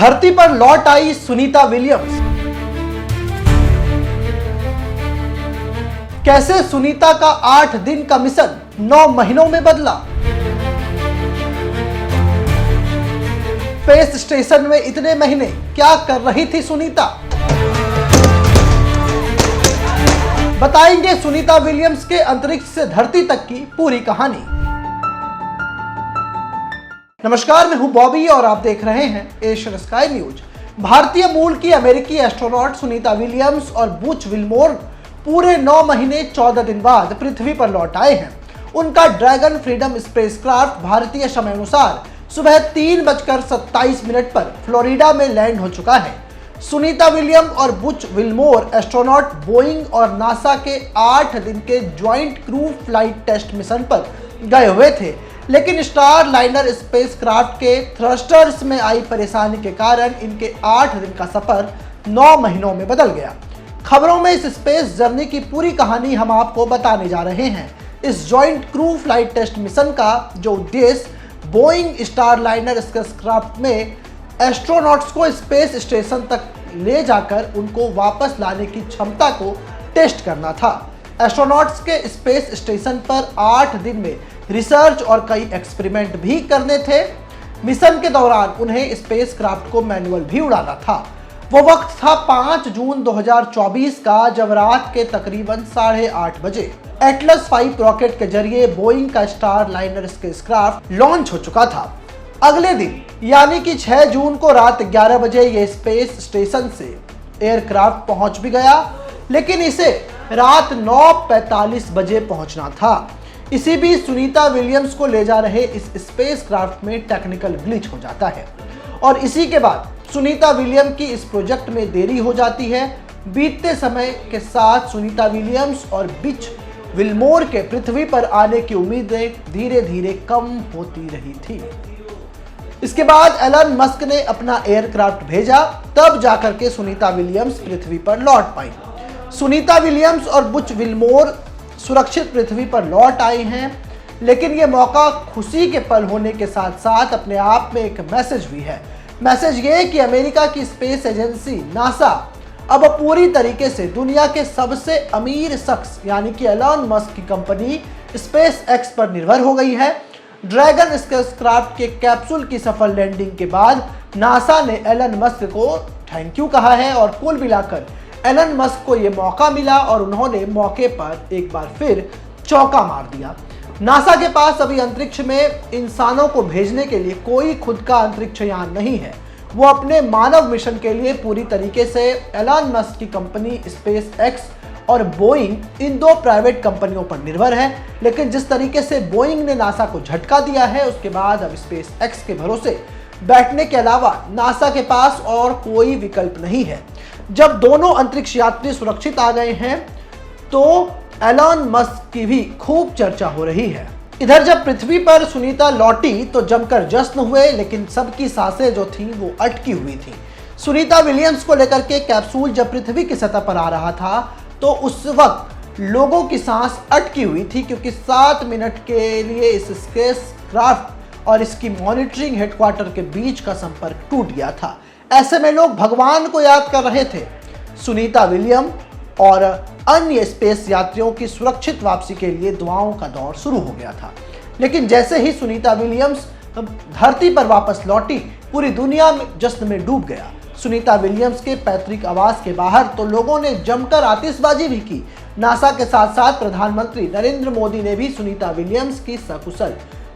धरती पर लौट आई सुनीता विलियम्स। कैसे सुनीता का 8 दिन का मिशन 9 महीनों में बदला। स्पेस स्टेशन में इतने महीने क्या कर रही थी सुनीता। बताएंगे सुनीता विलियम्स के अंतरिक्ष से धरती तक की पूरी कहानी। नमस्कार, मैं हूं बॉबी और आप देख रहे हैं एशियन स्काई न्यूज। भारतीय मूल की अमेरिकी एस्ट्रोनॉट सुनीता विलियम्स और बुच विल्मोर पूरे 9 महीने 14 दिन बाद पृथ्वी पर लौट आए हैं। उनका ड्रैगन फ्रीडम स्पेसक्राफ्ट भारतीय समय अनुसार सुबह 3:27 पर फ्लोरिडा में लैंड हो चुका है। सुनीता विलियम और बुच विल्मोर एस्ट्रोनॉट बोइंग और नासा के 8 दिन के joint crew flight test mission पर गए हुए थे, लेकिन स्टार लाइनर स्पेसक्राफ्ट के थ्रस्टर्स में आई परेशानी के कारण इनके 8 दिन का सफर 9 महीनों में बदल गया। खबरों में इस स्पेस जर्नी की पूरी कहानी हम आपको बताने जा रहे हैं। इस joint crew flight test mission का जो उद्देश्य बोइंग स्टार लाइनर स्पेसक्राफ्ट में एस्ट्रोनॉट्स को स्पेस स्टेशन तक ले जाकर उनको वापस लाने की क्षमता को टेस्ट करना था। एस्ट्रोनॉट्स के स्पेस स्टेशन पर 8 दिन में रिसर्च और कई एक्सपेरिमेंट भी करने थे। मिशन के दौरान उन्हें स्पेसक्राफ्ट को मैनुअल भी उड़ाना था। वो वक्त था 5 जून 2024 का, जब रात के तकरीबन 8:30 बजे एटलस 5 रॉकेट के जरिए बोइंग का स्टार लाइनर स्पेसक्राफ्ट लॉन्च हो चुका था। अगले दिन यानी कि 6 जून को रात 11 बजे ये स्पेस स्टेशन से एयरक्राफ्ट पहुंच भी गया, लेकिन इसे रात 9:45 बजे पहुंचना था। इसी बीच सुनीता विलियम्स को ले जा रहे इस स्पेसक्राफ्ट में टेक्निकल ग्लिच हो जाता है और इसी के बाद सुनीता विलियम की इस प्रोजेक्ट में देरी हो जाती है। बीतते समय के साथ सुनीता विलियम्स और बुच विल्मोर के पृथ्वी पर आने की उम्मीदें धीरे धीरे कम होती रही थी। इसके बाद एलन मस्क ने अपना एयरक्राफ्ट भेजा, तब जाकर के सुनीता विलियम्स पृथ्वी पर लौट पाई। सुनीता विलियम्स और बुच विल्मोर सुरक्षित पृथ्वी पर लौट आए हैं, लेकिन ये मौका खुशी के पल होने के साथ साथ अपने आप में एक मैसेज भी है। मैसेज ये कि अमेरिका की स्पेस एजेंसी नासा अब पूरी तरीके से दुनिया के सबसे अमीर शख्स यानी कि एलन मस्क की कंपनी स्पेस एक्स पर निर्भर हो गई है। ड्रैगन स्पेसक्राफ्ट के कैप्सूल की सफल लैंडिंग के बाद नासा ने एलन मस्क को थैंक यू कहा है और कुल मिलाकर एलन मस्क को यह मौका मिला और उन्होंने मौके पर एक बार फिर चौका मार दिया। नासा के पास अभी अंतरिक्ष में इंसानों को भेजने के लिए कोई खुद का अंतरिक्ष यान नहीं है। वो अपने मानव मिशन के लिए पूरी तरीके से एलन मस्क की कंपनी स्पेस एक्स और बोइंग इन 2 प्राइवेट कंपनियों पर निर्भर है। लेकिन जिस तरीके से बोइंग ने नासा को झटका दिया है, उसके बाद अब स्पेस एक्स के भरोसे बैठने के अलावा नासा के पास और कोई विकल्प नहीं है। जब दोनों अंतरिक्ष यात्री सुरक्षित आ गए हैं तो एलन मस्क की भी खूब चर्चा हो रही है। इधर जब पृथ्वी पर सुनीता लौटी तो जमकर जश्न हुए, लेकिन सबकी सांसें जो थी वो अटकी हुई थी। सुनीता विलियम्स को लेकर के कैप्सूल जब पृथ्वी की सतह पर आ रहा था तो उस वक्त लोगों की सांस अटकी हुई थी, क्योंकि 7 मिनट के लिए इस स्पेसक्राफ्ट और इसकी मॉनिटरिंग हेडक्वार्टर के बीच का संपर्क टूट गया था। ऐसे में लोग भगवान को याद कर रहे थे। सुनीता विलियम और अन्य स्पेस यात्रियों की सुरक्षित वापसी के लिए दुआओं का दौर शुरू हो गया था। लेकिन जैसे ही सुनीता विलियम्स धरती पर वापस लौटी, पूरी दुनिया में जश्न में डूब गया। सुनीता विलियम्स के पैतृक आवास के बाहर तो लोगों ने जमकर आतिशबाजी भी की। नासा के साथ साथ प्रधानमंत्री नरेंद्र मोदी ने भी सुनीता विलियम्स की सकुशल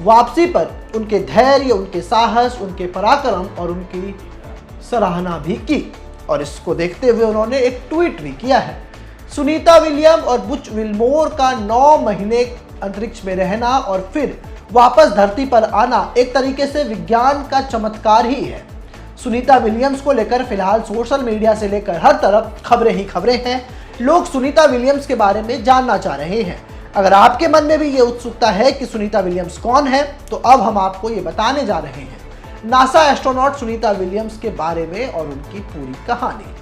वापसी पर उनके धैर्य, उनके साहस, उनके पराक्रम और उनकी सराहना भी की और इसको देखते हुए उन्होंने एक ट्वीट भी किया है। सुनीता विलियम और बुच विल्मोर का 9 महीने अंतरिक्ष में रहना और फिर वापस धरती पर आना एक तरीके से विज्ञान का चमत्कार ही है। सुनीता विलियम्स को लेकर फिलहाल सोशल मीडिया से लेकर हर तरफ खबरें ही खबरें हैं। लोग सुनीता विलियम्स के बारे में जानना चाह रहे हैं। अगर आपके मन में भी ये उत्सुकता है कि सुनीता विलियम्स कौन है, तो अब हम आपको ये बताने जा रहे हैं नासा एस्ट्रोनॉट सुनीता विलियम्स के बारे में और उनकी पूरी कहानी।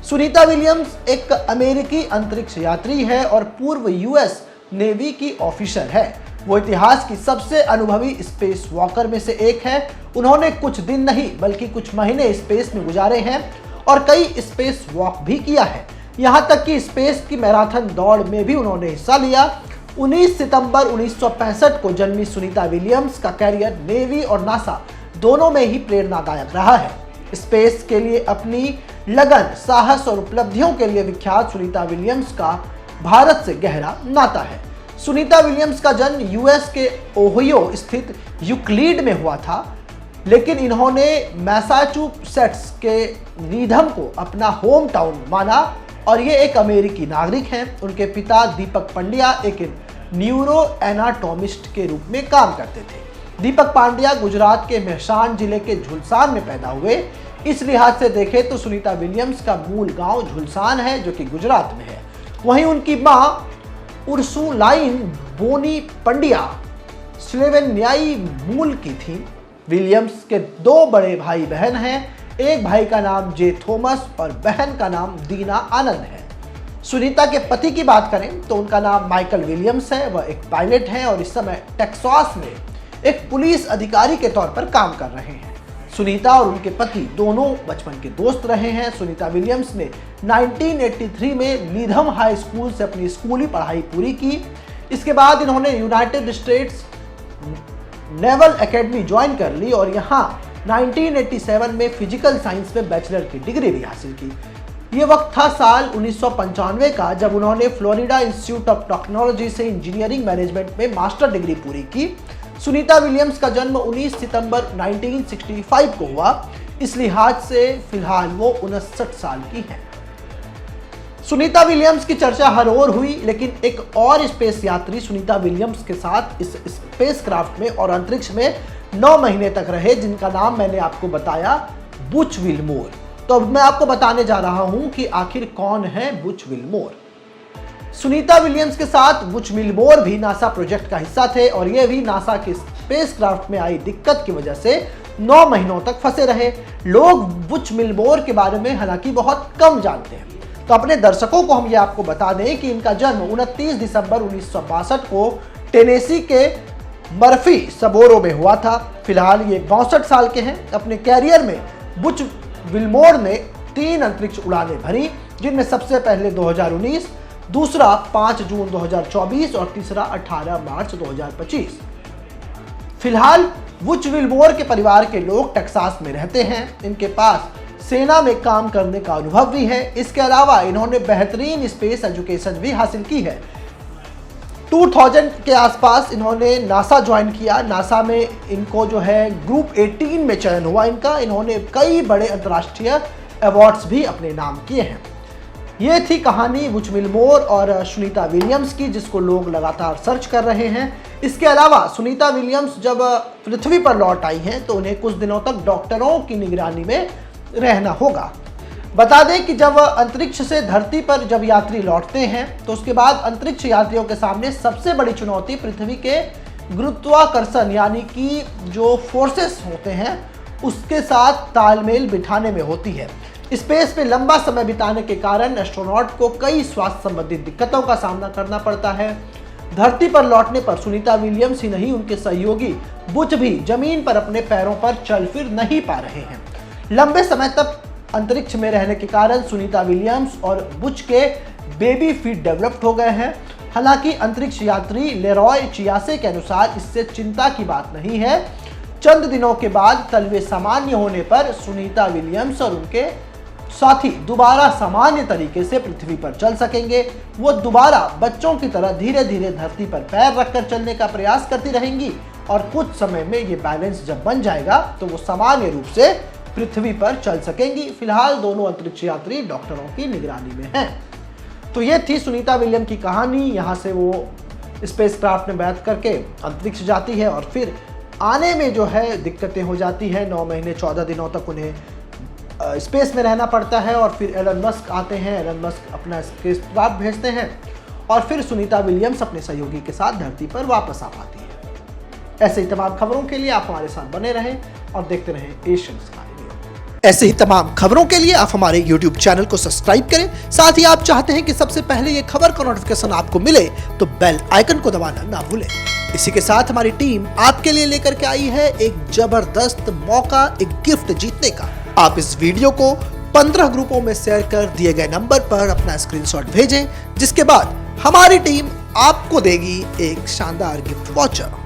सुनीता विलियम्स एक अमेरिकी अंतरिक्ष यात्री है और पूर्व यूएस नेवी की ऑफिसर है। वो इतिहास की सबसे अनुभवी स्पेस वॉकर में से एक है। उन्होंने कुछ दिन नहीं बल्कि कुछ महीने स्पेस में गुजारे हैं और कई स्पेस वॉक भी किया है। यहाँ तक कि स्पेस की मैराथन दौड़ में भी उन्होंने हिस्सा लिया। 19 सितंबर 1965 को जन्मी सुनीता विलियम्स का कैरियर नेवी और नासा दोनों में ही प्रेरणादायक रहा है। स्पेस के लिए अपनी लगन, साहस और उपलब्धियों के लिए विख्यात सुनीता विलियम्स का भारत से गहरा नाता है। सुनीता विलियम्स का जन्म यूएस के ओहियो स्थित यूक्लिड में हुआ था, लेकिन इन्होंने मैसाचुसेट्स के नीधम को अपना होम टाउन माना और ये एक अमेरिकी नागरिक हैं। उनके पिता दीपक पांड्या एक न्यूरो एनाटोमिस्ट के रूप में काम करते थे। दीपक पांड्या गुजरात के मेहसान जिले के झुलसान में पैदा हुए। इस लिहाज से देखें तो सुनीता विलियम्स का मूल गांव झुलसान है, जो कि गुजरात में है। वहीं उनकी मां उर्सुलाइन बोनी पंड्या स्लोवेनियाई मूल की थी। विलियम्स के 2 बड़े भाई बहन हैं। एक भाई का नाम जे थॉमस और बहन का नाम दीना आनंद है। सुनीता के पति की बात करें तो उनका नाम माइकल विलियम्स है। वह एक पायलट हैं और इस समय टेक्सास में एक पुलिस अधिकारी के तौर पर काम कर रहे हैं। सुनीता और उनके पति दोनों बचपन के दोस्त रहे हैं। सुनीता विलियम्स ने 1983 में नीधम हाई स्कूल से अपनी स्कूली पढ़ाई पूरी की। इसके बाद इन्होंने United states naval academy join कर ली और यहाँ 1987 में फिजिकल साइंस में बैचलर की डिग्री भी हासिल की। ये वक्त था साल 1995 का, जब उन्होंने फ्लोरिडा इंस्टीट्यूट ऑफ टेक्नोलॉजी से इंजीनियरिंग मैनेजमेंट में मास्टर डिग्री पूरी की। सुनीता विलियम्स का जन्म 19 सितंबर 1965 को हुआ। इस लिहाज से फिलहाल वो 59 साल की हैं। सुनीता विलियम्स की चर्चा हर ओर हुई, लेकिन एक और स्पेस यात्री सुनीता विलियम्स के साथ इस स्पेसक्राफ्ट में और अंतरिक्ष में 9 महीने तक रहे, जिनका नाम मैंने आपको बताया, बुच विल्मोर। तो अब मैं आपको बताने जा रहा हूं कि आखिर कौन है बुच विल्मोर। सुनीता विलियम्स के साथ बुच विल्मोर भी नासा प्रोजेक्ट का हिस्सा थे और ये भी नासा के स्पेसक्राफ्ट में आई दिक्कत की वजह से 9 महीनों तक फंसे रहे। लोग बुच विल्मोर के बारे में हालांकि बहुत कम जानते हैं, तो अपने दर्शकों को हम ये आपको बता दें कि इनका जन्म 29 दिसंबर 1962 को टेनेसी के मर्फी सबोरो में हुआ था। फिलहाल ये 62 साल के हैं। अपने कैरियर में बुच विल्मोर ने 3 अंतरिक्ष उड़ानें भरी, जिनमें सबसे पहले 2019, दूसरा 5 जून 2024 और तीसरा 18 मार्च 2025। फिलहाल बुच विल्मोर के परिवार के लोग टेक्सास में रहते हैं। इनके पास सेना में काम करने का अनुभव भी है। इसके अलावा इन्होंने बेहतरीन स्पेस एजुकेशन भी हासिल की है। 2000 के आसपास इन्होंने नासा ज्वाइन किया। नासा में इनको जो है ग्रुप 18 में चयन हुआ इनका। इन्होंने कई बड़े अंतर्राष्ट्रीय अवार्ड्स भी अपने नाम किए हैं। ये थी कहानी बुच विल्मोर और सुनीता विलियम्स की, जिसको लोग लगातार सर्च कर रहे हैं। इसके अलावा सुनीता विलियम्स जब पृथ्वी पर लौट आई हैं तो उन्हें कुछ दिनों तक डॉक्टरों की निगरानी में रहना होगा। बता दें कि जब अंतरिक्ष से धरती पर जब यात्री लौटते हैं तो उसके बाद अंतरिक्ष यात्रियों के सामने सबसे बड़ी चुनौती पृथ्वी के गुरुत्वाकर्षण यानी कि जो फोर्सेस होते हैं उसके साथ तालमेल बिठाने में होती है। स्पेस में लंबा समय बिताने के कारण एस्ट्रोनॉट को कई स्वास्थ्य संबंधी दिक्कतों का सामना करना पड़ता है। धरती पर लौटने पर सुनीता विलियम्स ही नहीं, उनके सहयोगी बुच भी जमीन पर अपने पैरों पर चल फिर नहीं पा रहे हैं। लंबे समय तक अंतरिक्ष में रहने के कारण सुनीता विलियम्स और बुच के बेबी फीट डेवलप्ड हो गए हैं। हालांकि अंतरिक्ष यात्री लेरॉय चियासे के अनुसार इससे चिंता की बात नहीं है। चंद दिनों के बाद तलवे सामान्य होने पर सुनीता विलियम्स और उनके साथी दोबारा सामान्य तरीके से पृथ्वी पर चल सकेंगे। वो दोबारा बच्चों की तरह धीरे धीरे धरती पर पैर रखकर चलने का प्रयास करती रहेंगी और कुछ समय में ये बैलेंस जब बन जाएगा तो वो सामान्य रूप से पृथ्वी पर चल सकेंगी। फिलहाल दोनों अंतरिक्ष यात्री डॉक्टरों की निगरानी में हैं। तो ये थी सुनीता विलियम की कहानी। यहाँ से वो स्पेसक्राफ्ट में बैठ करके अंतरिक्ष जाती है और फिर आने में जो है दिक्कतें हो जाती है। 9 महीने 14 दिनों तक उन्हें स्पेस में रहना पड़ता है और फिर एलन मस्क आते हैं। एलन मस्क अपना स्पेसक्राफ्ट भेजते हैं और फिर सुनीता विलियम्स अपने सहयोगी के साथ धरती पर वापस आ पाती है। ऐसे ही तमाम खबरों के लिए आप हमारे साथ बने रहें और देखते रहें एशियन स्काई न्यूज़। ऐसे ही तमाम खबरों के लिए आप हमारे YouTube चैनल को सब्सक्राइब करें। साथ ही आप चाहते हैं कि सबसे पहले ये खबर का नोटिफिकेशन आपको मिले तो बेल आइकन को दबाना ना भूलें। इसी के साथ हमारी टीम आपके लिए लेकर के आई है एक जबरदस्त मौका, एक गिफ्ट जीतने का। आप इस वीडियो को 15 ग्रुपों में शेयर कर दिए गए नंबर पर अपना स्क्रीनशॉट भेजें, जिसके बाद हमारी टीम आपको देगी एक शानदार गिफ्ट वाउचर।